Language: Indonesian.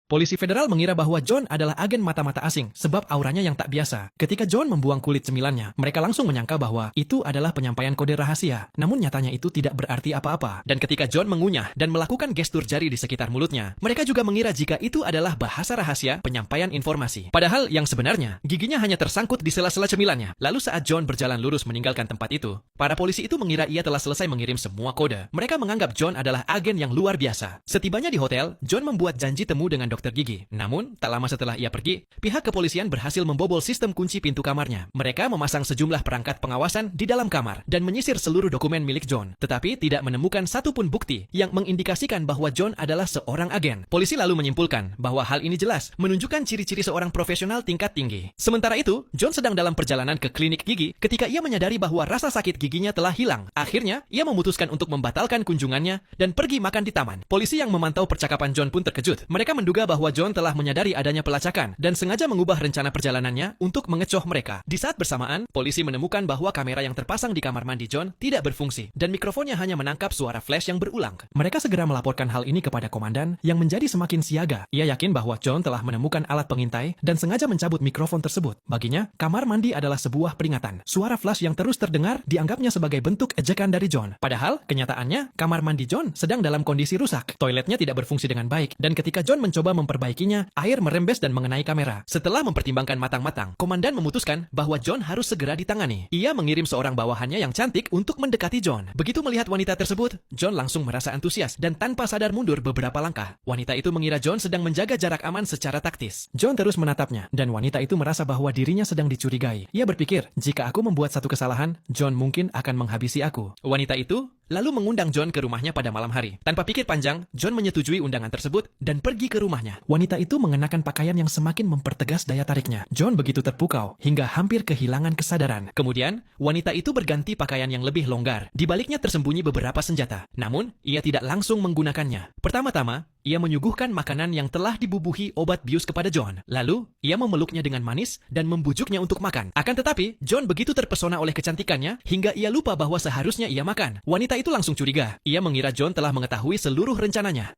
Polisi federal mengira bahwa John adalah agen mata-mata asing sebab auranya yang tak biasa. Ketika John membuang kulit cemilannya, mereka langsung menyangka bahwa itu adalah penyampaian kode rahasia. Namun nyatanya itu tidak berarti apa-apa. Dan ketika John mengunyah dan melakukan gestur jari di sekitar mulutnya, mereka juga mengira jika itu adalah bahasa rahasia penyampaian informasi. Padahal yang sebenarnya, giginya hanya tersangkut di sela-sela cemilannya. Lalu saat John berjalan lurus meninggalkan tempat itu, para polisi itu mengira ia telah selesai mengirim semua kode. Mereka menganggap John adalah agen yang luar biasa. Setibanya di hotel, John membuat janji temu dengan dokter gigi. Namun, tak lama setelah ia pergi, pihak kepolisian berhasil membobol sistem kunci pintu kamarnya. Mereka memasang sejumlah perangkat pengawasan di dalam kamar dan menyisir seluruh dokumen milik John, tetapi tidak menemukan satupun bukti yang mengindikasikan bahwa John adalah seorang agen. Polisi lalu menyimpulkan bahwa hal ini jelas menunjukkan ciri-ciri seorang profesional tingkat tinggi. Sementara itu, John sedang dalam perjalanan ke klinik gigi ketika ia menyadari bahwa rasa sakit giginya telah hilang. Akhirnya, ia memutuskan untuk membatalkan kunjungannya dan pergi makan di taman. Polisi yang memantau percakapan John pun terkejut. Mereka menduga bahwa John telah menyadari adanya pelacakan dan sengaja mengubah rencana perjalanannya untuk mengecoh mereka. Di saat bersamaan, polisi menemukan bahwa kamera yang terpasang di kamar mandi John tidak berfungsi dan mikrofonnya hanya menangkap suara flash yang berulang. Mereka segera melaporkan hal ini kepada komandan yang menjadi semakin siaga. Ia yakin bahwa John telah menemukan alat pengintai dan sengaja mencabut mikrofon tersebut. Baginya, kamar mandi adalah sebuah peringatan. Suara flash yang terus terdengar dianggapnya sebagai bentuk ejekan dari John. Padahal, kenyataannya, kamar mandi John sedang dalam kondisi rusak. Toiletnya tidak berfungsi dengan baik dan ketika John mencoba memperbaikinya, air merembes dan mengenai kamera. Setelah mempertimbangkan matang-matang, komandan memutuskan bahwa John harus segera ditangani. Ia mengirim seorang bawahannya yang cantik untuk mendekati John. Begitu melihat wanita tersebut, John langsung merasa antusias dan tanpa sadar mundur beberapa langkah. Wanita itu mengira John sedang menjaga jarak aman secara taktis. John terus menatapnya dan wanita itu merasa bahwa dirinya sedang dicurigai. Ia berpikir, jika aku membuat satu kesalahan, John mungkin akan menghabisi aku. Wanita itu lalu mengundang John ke rumahnya pada malam hari. Tanpa pikir panjang, John menyetujui undangan tersebut dan pergi ke rumahnya. Wanita itu mengenakan pakaian yang semakin mempertegas daya tariknya. John begitu terpukau hingga hampir kehilangan kesadaran. Kemudian, wanita itu berganti pakaian yang lebih longgar. Di baliknya tersembunyi beberapa senjata. Namun, ia tidak langsung menggunakannya. Pertama-tama, ia menyuguhkan makanan yang telah dibubuhi obat bius kepada John. Lalu, ia memeluknya dengan manis dan membujuknya untuk makan. Akan tetapi, John begitu terpesona oleh kecantikannya hingga ia lupa bahwa seharusnya ia makan. Wanita itu langsung curiga. Ia mengira John telah mengetahui seluruh rencananya.